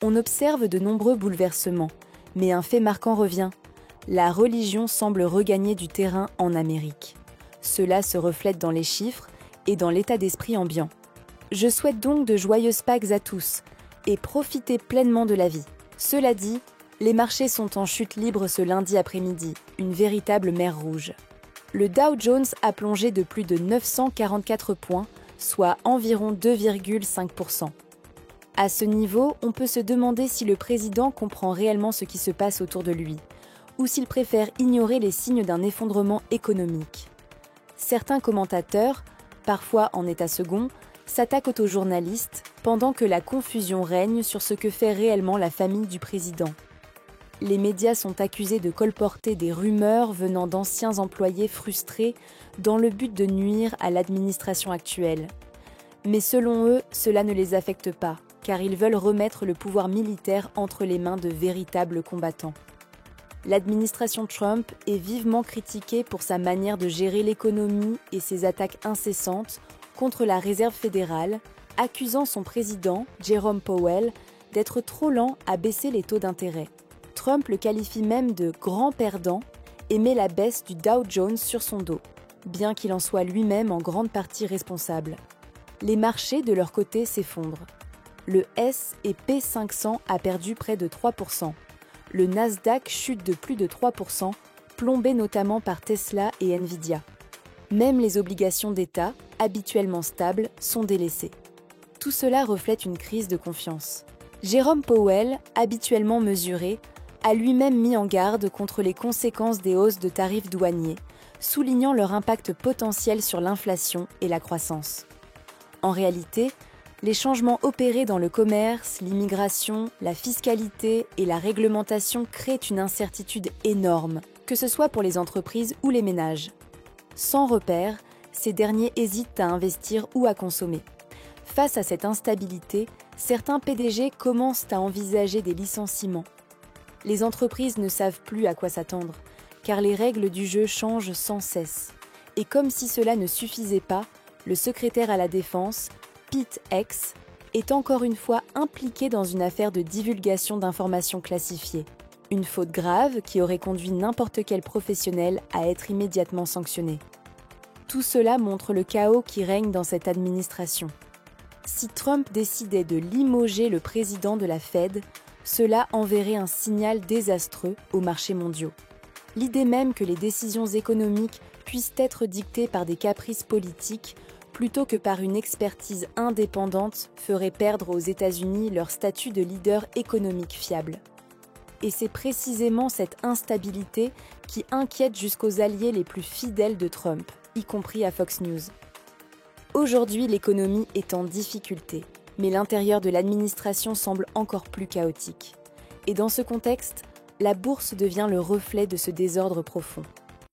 On observe de nombreux bouleversements, mais un fait marquant revient. La religion semble regagner du terrain en Amérique. Cela se reflète dans les chiffres et dans l'état d'esprit ambiant. Je souhaite donc de joyeuses Pâques à tous et profitez pleinement de la vie. Cela dit, les marchés sont en chute libre ce lundi après-midi, une véritable mer rouge. Le Dow Jones a plongé de plus de 944 points, soit environ 2,5%. À ce niveau, on peut se demander si le président comprend réellement ce qui se passe autour de lui, ou s'il préfère ignorer les signes d'un effondrement économique. Certains commentateurs, parfois en état second, s'attaquent aux journalistes pendant que la confusion règne sur ce que fait réellement la famille du président. Les médias sont accusés de colporter des rumeurs venant d'anciens employés frustrés dans le but de nuire à l'administration actuelle. Mais selon eux, cela ne les affecte pas, car ils veulent remettre le pouvoir militaire entre les mains de véritables combattants. L'administration Trump est vivement critiquée pour sa manière de gérer l'économie et ses attaques incessantes contre la Réserve fédérale, accusant son président, Jerome Powell, d'être trop lent à baisser les taux d'intérêt. Trump le qualifie même de « grand perdant » et met la baisse du Dow Jones sur son dos, bien qu'il en soit lui-même en grande partie responsable. Les marchés, de leur côté, s'effondrent. Le S&P 500 a perdu près de 3%. Le Nasdaq chute de plus de 3%, plombé notamment par Tesla et Nvidia. Même les obligations d'État, habituellement stables, sont délaissées. Tout cela reflète une crise de confiance. Jerome Powell, habituellement mesuré, a lui-même mis en garde contre les conséquences des hausses de tarifs douaniers, soulignant leur impact potentiel sur l'inflation et la croissance. En réalité, les changements opérés dans le commerce, l'immigration, la fiscalité et la réglementation créent une incertitude énorme, que ce soit pour les entreprises ou les ménages. Sans repère, ces derniers hésitent à investir ou à consommer. Face à cette instabilité, certains PDG commencent à envisager des licenciements. Les entreprises ne savent plus à quoi s'attendre, car les règles du jeu changent sans cesse. Et comme si cela ne suffisait pas, le secrétaire à la Défense, Pete Hegseth, est encore une fois impliqué dans une affaire de divulgation d'informations classifiées. Une faute grave qui aurait conduit n'importe quel professionnel à être immédiatement sanctionné. Tout cela montre le chaos qui règne dans cette administration. Si Trump décidait de limoger le président de la Fed, cela enverrait un signal désastreux aux marchés mondiaux. L'idée même que les décisions économiques puissent être dictées par des caprices politiques plutôt que par une expertise indépendante ferait perdre aux États-Unis leur statut de leader économique fiable. Et c'est précisément cette instabilité qui inquiète jusqu'aux alliés les plus fidèles de Trump, y compris à Fox News. Aujourd'hui, l'économie est en difficulté, mais l'intérieur de l'administration semble encore plus chaotique. Et dans ce contexte, la bourse devient le reflet de ce désordre profond.